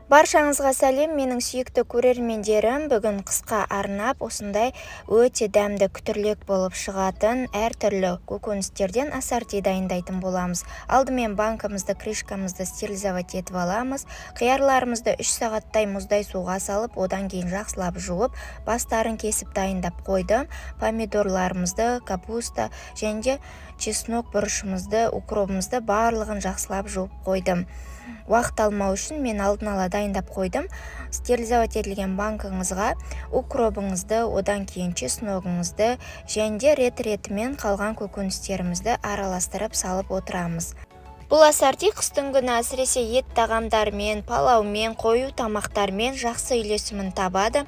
Баршаңызға сәлем, менің сүйікті көрермендерім. Бүгін қысқа арнап осындай өте дәмді күтірлік болып шығатын әртүрлі көкөністерден ассорти дайындайтын боламыз. Алдымен банкамызды, крышкамызды стерилизовать етіп аламыз. Қиярларымызды 3 сағаттай мұздай суға салып, одан кейін жақсылап жуып, бастарын кесіп дайындап қойдым. Помидорларымызды, капуста және чеснок бұрышымызды, укробымызды барлығын жақсылап жуып қойдым. Уақыт алмау үшін мен алдын ала дайындап қойдым. Стерилизовать етілген банкаңызға укробыңызды, одан кейін чесногыңызды және рет-ретімен қалған көкөністерімізді араластырып салып отырамыз. Бұл ассорти қыстың күні әсіресе ет тағамдармен, палаумен, қою тамақтармен жақсы үйлесімін табады.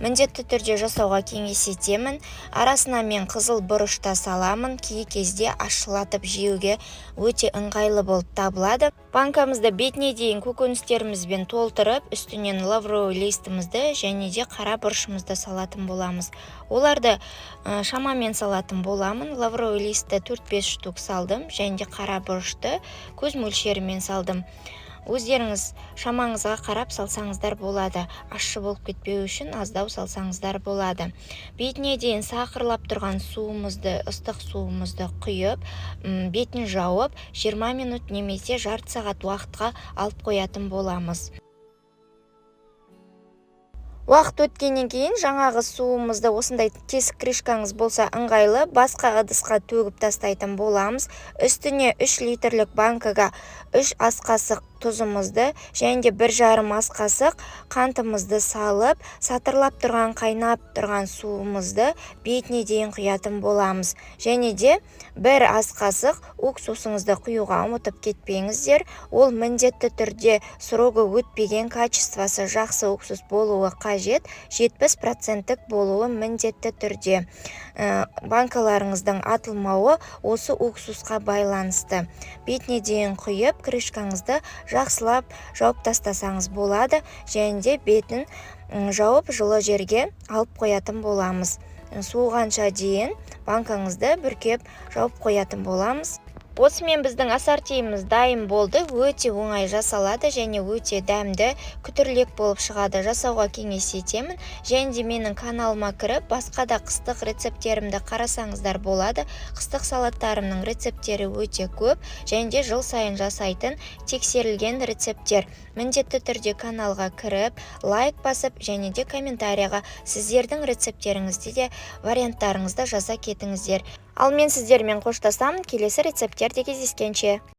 Міндетті түрде жасауға кеңес етемін. Арасына мен қызыл бұрыш та саламын. Кей кезде ашылатып жеуге өте ыңғайлы болып табылады. Банкамызды бетіне дейін көкөністерімізбен толтырып, үстінен лавровый листімізді және де қара бұрышымызды салатын боламыз. Оларды шамамен салатын боламын. Лавровый листті 4-5 штук салдым және де қара бұрышты көз мөлшерімен салдым. Өздеріңіз шамаңызға қарап салсаңыздар болады. Ащы болып кетпеу үшін аздау салсаңыздар болады. Бетіне дейін сақырлап тұрған суымызды, ыстық суымызды құйып, бетін жауып, 20 минут немесе жарты сағат уақытқа алып қоятын боламыз. Уақыт өткеннен кейін жаңағы суымызды осындай тесік крышкаңыз болса ыңғайлы, басқа ыдысқа төгіп тастайтын боламыз. Үстіне 3 литрлік банкаға 3 ас қасық тұзымызды және де 1,5 ас қасық қантымызды салып, сатырлап тұрған қайнап тұрған суымызды бетіне дейін құятын боламыз. Және де 1 ас қасық уксусыңызды құюға ұмытып кетпеңіздер. Ол міндетті түрде срогі өтпеген, качествосы жақсы уксус болуы қажет, 70% болуы міндетті түрде. Банкаларыңыздың атылмауы осы уксусқа байланысты. Бетіне дейін құйып, крышкаңызды жақсылап жауып тастасаңыз болады, және де бетін жауып жылы жерге алып қоятын боламыз. Суығанша дейін банкаңызды бүркеп жауып қоятын боламыз. Осымен біздің ассортиіміз дайын болды. Өте оңай жасалады және өте дәмді күтірлік болып шығады. Жасауға кеңес етемін. Және де менің каналыма кіріп, басқа да қыстық рецепттерімді қарасаңыздар болады. Қыстық салаттарымның рецепттері өте көп және де жыл сайын жасайтын тексерілген рецепттер. Міндетті түрде каналға кіріп, лайк басып және де комментарияға сіздердің рецепттеріңізді де варианттарыңызды жаза кетіңіздер. Ал мен сіздермен қоштасамын. Келесі рецепттерде кездескенше.